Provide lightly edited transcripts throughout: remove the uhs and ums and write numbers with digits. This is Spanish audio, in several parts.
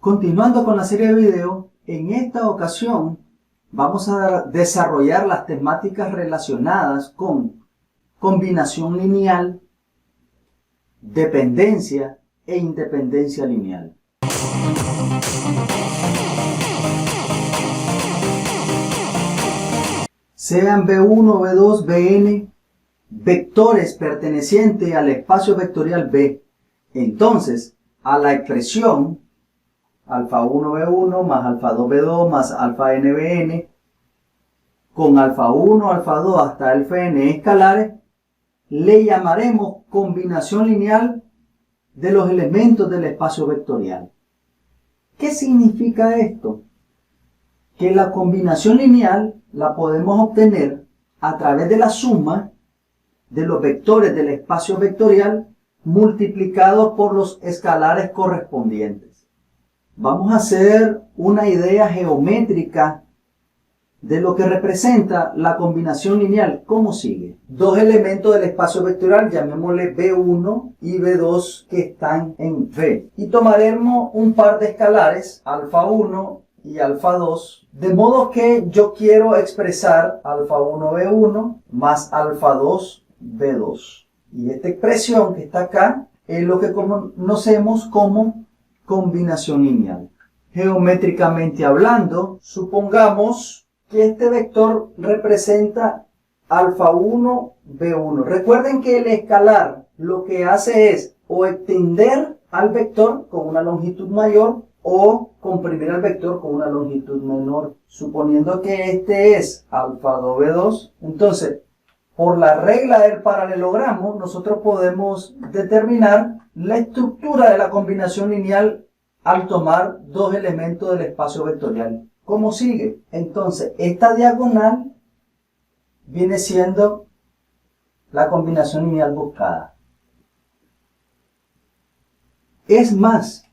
Continuando con la serie de videos, en esta ocasión vamos a desarrollar las temáticas relacionadas con combinación lineal, dependencia e independencia lineal. Sean B1, B2, Bn vectores pertenecientes al espacio vectorial B. Entonces, a la expresión alfa 1 B1 más alfa 2 B2 más alfa n Bn con alfa 1, alfa 2 hasta alfa n escalares, le llamaremos combinación lineal de los elementos del espacio vectorial. ¿Qué significa esto? Que la combinación lineal la podemos obtener a través de la suma de los vectores del espacio vectorial multiplicados por los escalares correspondientes. Vamos a hacer una idea geométrica de lo que representa la combinación lineal. ¿Cómo sigue? Dos elementos del espacio vectorial, llamémosle B1 y B2, que están en V. Y tomaremos un par de escalares, alfa 1 y alfa 2, de modo que yo quiero expresar alfa 1 B1 más alfa 2 B2. Y esta expresión que está acá es lo que conocemos como combinación lineal. Geométricamente hablando, supongamos que este vector representa alfa 1 B1. Recuerden que el escalar lo que hace es o extender al vector con una longitud mayor o comprimir al vector con una longitud menor. Suponiendo que este es alfa 2 B2, entonces por la regla del paralelogramo, nosotros podemos determinar la estructura de la combinación lineal al tomar dos elementos del espacio vectorial. ¿Cómo sigue? Entonces, esta diagonal viene siendo la combinación lineal buscada. Es más,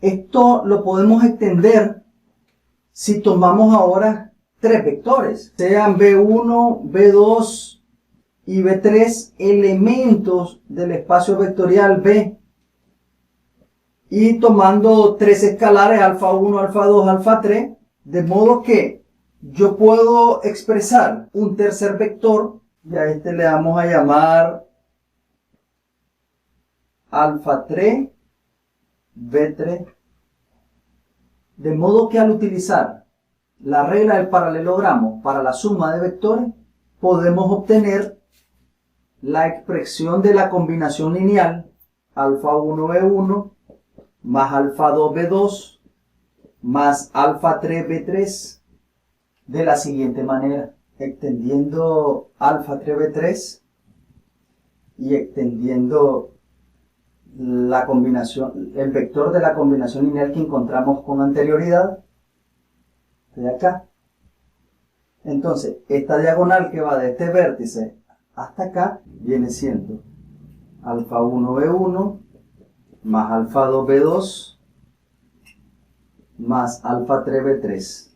esto lo podemos extender si tomamos ahora tres vectores, sean B1, B2, y B3 elementos del espacio vectorial B, y tomando tres escalares alfa 1, alfa 2, alfa 3, de modo que yo puedo expresar un tercer vector, y a este le vamos a llamar alfa 3 B3, de modo que al utilizar la regla del paralelogramo para la suma de vectores podemos obtener la expresión de la combinación lineal alfa 1 B1 más alfa 2 B2 más alfa 3 B3 de la siguiente manera, extendiendo alfa 3 B3 y extendiendo la combinación, el vector de la combinación lineal que encontramos con anterioridad de acá. Entonces, esta diagonal que va de este vértice hasta acá viene siendo alfa 1 B1 más alfa 2 B2 más alfa 3 B3.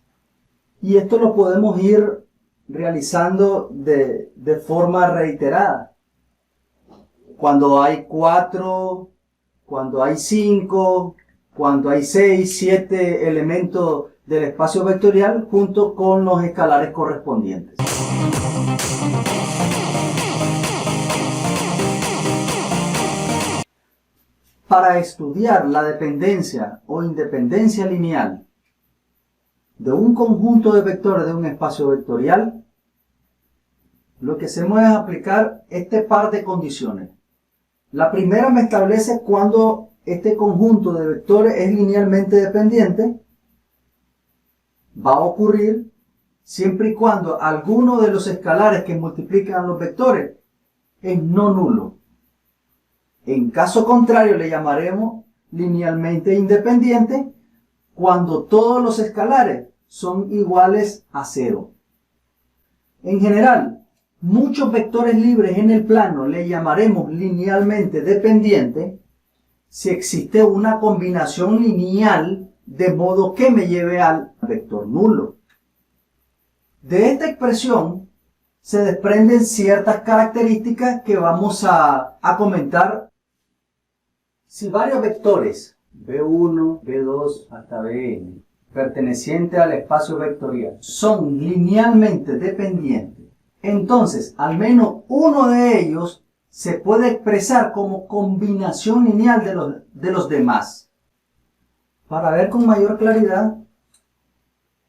Y esto lo podemos ir realizando de forma reiterada. Cuando hay 4, cuando hay 5, cuando hay 6, 7 elementos del espacio vectorial junto con los escalares correspondientes. Para estudiar la dependencia o independencia lineal de un conjunto de vectores de un espacio vectorial, lo que hacemos es aplicar este par de condiciones. La primera me establece cuando este conjunto de vectores es linealmente dependiente. Va a ocurrir siempre y cuando alguno de los escalares que multiplican los vectores es no nulo. En caso contrario le llamaremos linealmente independiente cuando todos los escalares son iguales a 0. En general, muchos vectores libres en el plano le llamaremos linealmente dependiente si existe una combinación lineal de modo que me lleve al vector nulo. De esta expresión se desprenden ciertas características que vamos a comentar. Si varios vectores B1, B2 hasta Bn, perteneciente al espacio vectorial, son linealmente dependientes, entonces al menos uno de ellos se puede expresar como combinación lineal de los demás. Para ver con mayor claridad,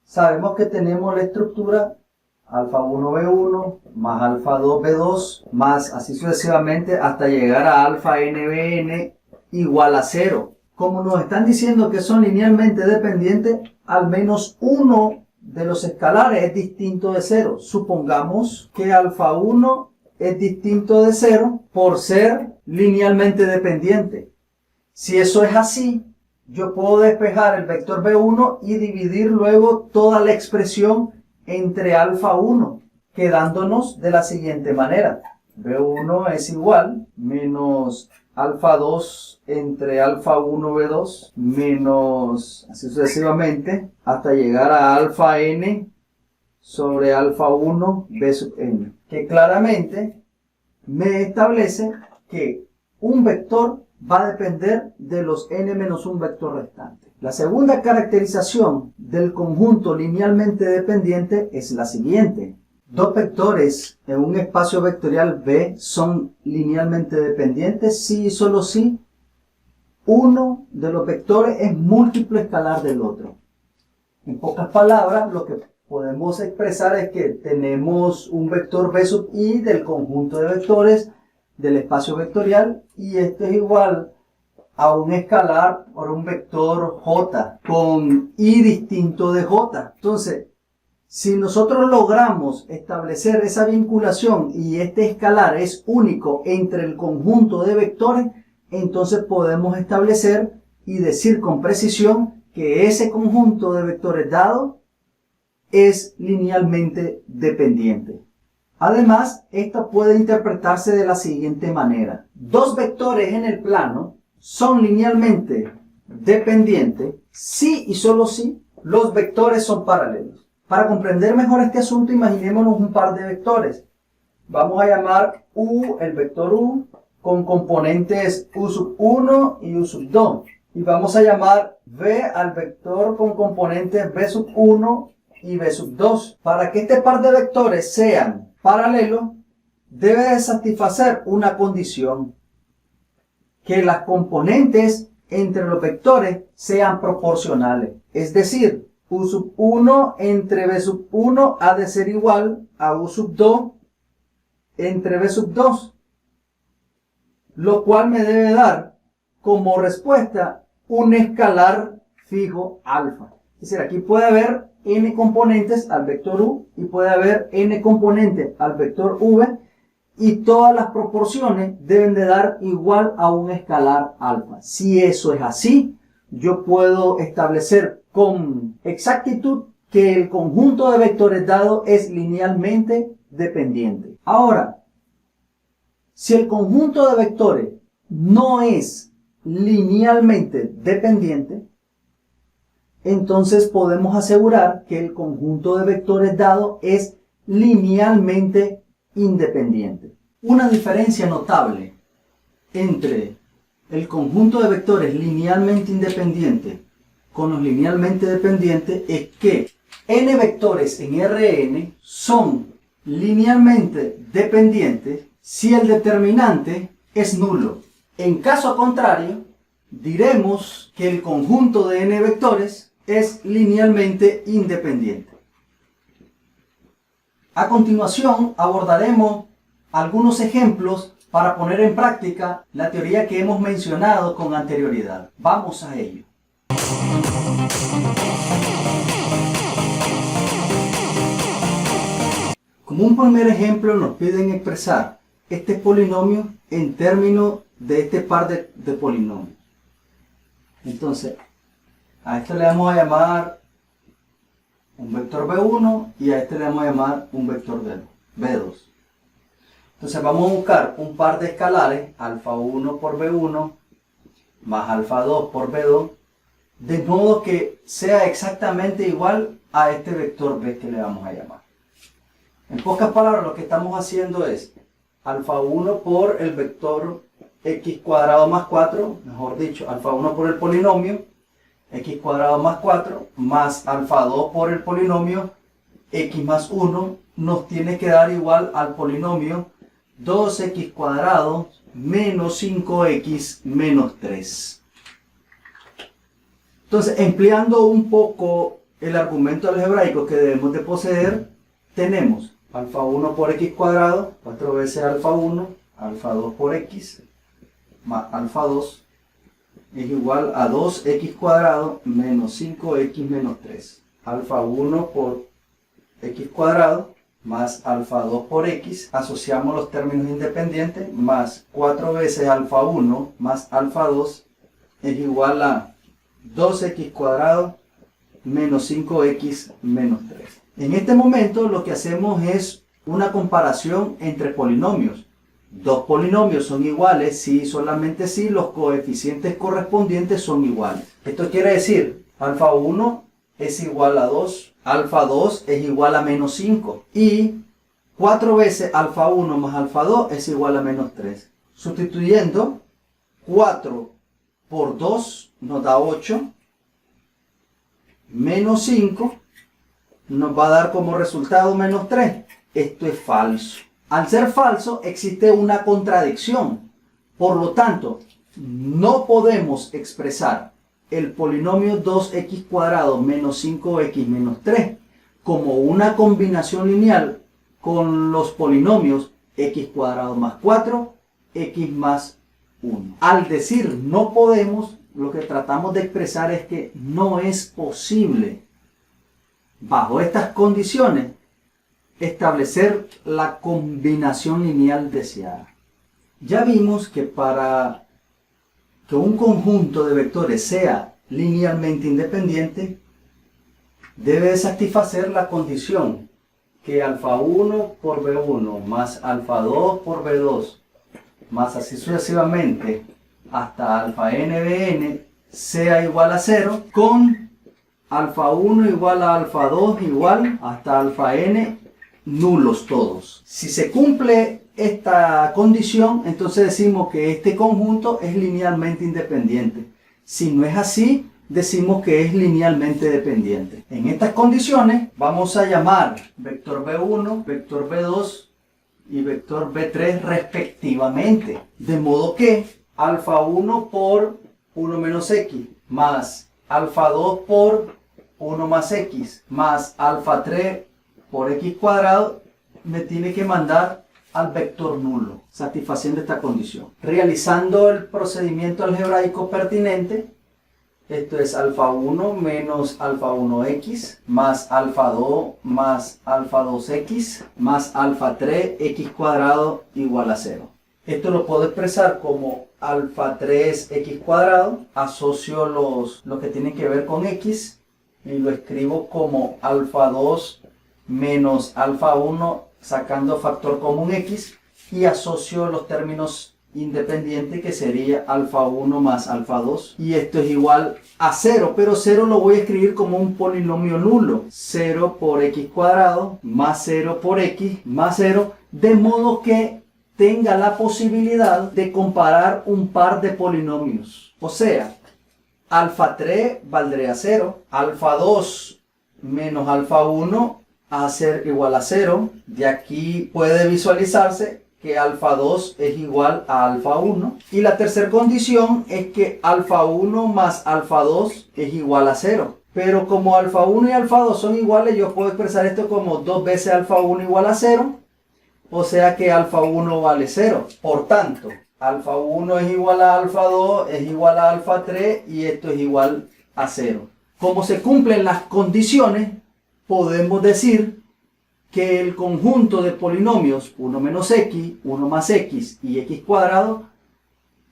sabemos que tenemos la estructura alfa 1 B1 más alfa 2 B2 más así sucesivamente hasta llegar a alfa n Bn igual a 0. Como nos están diciendo que son linealmente dependientes, al menos uno de los escalares es distinto de 0. Supongamos que alfa 1 es distinto de 0 por ser linealmente dependiente. Si eso es así, yo puedo despejar el vector B1 y dividir luego toda la expresión entre alfa 1, quedándonos de la siguiente manera. B1 es igual menos alfa 2 entre alfa 1 B2 menos así sucesivamente hasta llegar a alfa n sobre alfa 1 B sub n, que claramente me establece que un vector va a depender de los n-1 vector restantes. La segunda caracterización del conjunto linealmente dependiente es la siguiente. Dos vectores en un espacio vectorial V son linealmente dependientes si y solo si uno de los vectores es múltiplo escalar del otro. En pocas palabras, lo que podemos expresar es que tenemos un vector V sub i del conjunto de vectores del espacio vectorial y esto es igual a un escalar por un vector j con i distinto de j. Entonces, si nosotros logramos establecer esa vinculación y este escalar es único entre el conjunto de vectores, entonces podemos establecer y decir con precisión que ese conjunto de vectores dado es linealmente dependiente. Además, esto puede interpretarse de la siguiente manera. Dos vectores en el plano son linealmente dependientes si y solo si los vectores son paralelos. Para comprender mejor este asunto, imaginémonos un par de vectores. Vamos a llamar U, el vector U, con componentes U sub 1 y U sub 2. Y vamos a llamar V al vector con componentes V sub 1 y V sub 2. Para que este par de vectores sean paralelos, debe de satisfacer una condición: que las componentes entre los vectores sean proporcionales. Es decir, U sub 1 entre V sub 1 ha de ser igual a U sub 2 entre V sub 2, lo cual me debe dar como respuesta un escalar fijo alfa. Es decir, aquí puede haber n componentes al vector u y puede haber n componentes al vector v y todas las proporciones deben de dar igual a un escalar alfa. Si eso es así, yo puedo establecer con exactitud que el conjunto de vectores dado es linealmente dependiente. Ahora, si el conjunto de vectores no es linealmente dependiente, entonces podemos asegurar que el conjunto de vectores dado es linealmente independiente. Una diferencia notable entre el conjunto de vectores linealmente independiente con los linealmente dependientes es que n vectores en Rn son linealmente dependientes si el determinante es nulo. En caso contrario, diremos que el conjunto de n vectores es linealmente independiente. A continuación abordaremos algunos ejemplos para poner en práctica la teoría que hemos mencionado con anterioridad. Vamos a ello. Como un primer ejemplo nos piden expresar este polinomio en términos de este par de polinomios. Entonces, a esto le vamos a llamar un vector B1 y a este le vamos a llamar un vector B2. Entonces vamos a buscar un par de escalares, alfa 1 por B1 más alfa 2 por B2, de modo que sea exactamente igual a este vector B que le vamos a llamar. En pocas palabras, lo que estamos haciendo es alfa 1 por el vector x cuadrado más 4, mejor dicho, alfa 1 por el polinomio, x cuadrado más 4, más alfa 2 por el polinomio, x más 1, nos tiene que dar igual al polinomio 2x cuadrado menos 5x menos 3. Entonces, empleando un poco el argumento algebraico que debemos de poseer, tenemos alfa 1 por x cuadrado, 4 veces alfa 1, alfa 2 por x, más alfa 2, es igual a 2x cuadrado menos 5x menos 3. Alfa 1 por x cuadrado más alfa 2 por x, asociamos los términos independientes, más 4 veces alfa 1 más alfa 2 es igual a 2x cuadrado menos 5x menos 3. En este momento lo que hacemos es una comparación entre polinomios. Dos polinomios son iguales si solamente si los coeficientes correspondientes son iguales. Esto quiere decir, alfa 1 es igual a 2, alfa 2 es igual a menos 5 y 4 veces alfa 1 más alfa 2 es igual a menos 3. Sustituyendo 4 por 2 nos da 8, menos 5 nos va a dar como resultado menos 3. Esto es falso. Al ser falso existe una contradicción. Por lo tanto, no podemos expresar el polinomio 2x cuadrado menos 5x menos 3 como una combinación lineal con los polinomios x cuadrado más 4, x más 1. Al decir no podemos, lo que tratamos de expresar es que no es posible, bajo estas condiciones, establecer la combinación lineal deseada. Ya vimos que para que un conjunto de vectores sea linealmente independiente, debe satisfacer la condición que alfa 1 por b1 más alfa 2 por b2 más así sucesivamente hasta alfa n bn sea igual a 0, con alfa 1 igual a alfa 2 igual hasta alfa n nulos todos. Si se cumple esta condición, entonces decimos que este conjunto es linealmente independiente. Si no es así, decimos que es linealmente dependiente. En estas condiciones vamos a llamar vector b1, vector b2 y vector b3 respectivamente. De modo que alfa 1 por 1 menos x más alfa 2 por 1 más x más alfa 3 por x cuadrado me tiene que mandar al vector nulo, satisfaciendo esta condición. Realizando el procedimiento algebraico pertinente, esto es alfa 1 menos alfa 1x más alfa 2 más alfa 2x más alfa 3 x cuadrado igual a 0. Esto lo puedo expresar como alfa 3x cuadrado, asocio lo que tiene que ver con x y lo escribo como alfa 2 menos alfa 1 sacando factor común x y asocio los términos independientes que sería alfa 1 más alfa 2 y esto es igual a 0, pero 0 lo voy a escribir como un polinomio nulo, 0 por x cuadrado más 0 por x más 0, de modo que tenga la posibilidad de comparar un par de polinomios. O sea, alfa 3 valdría 0, alfa 2 menos alfa 1 a ser igual a 0. De aquí puede visualizarse que alfa 2 es igual a alfa 1. Y la tercera condición es que alfa 1 más alfa 2 es igual a 0. Pero como alfa 1 y alfa 2 son iguales, yo puedo expresar esto como 2 veces alfa 1 igual a 0. O sea que alfa 1 vale 0. Por tanto, alfa 1 es igual a alfa 2, es igual a alfa 3 y esto es igual a 0. Como se cumplen las condiciones, podemos decir que el conjunto de polinomios 1 menos x, 1 más x y x cuadrado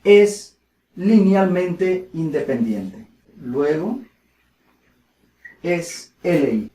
es linealmente independiente. Luego es LI.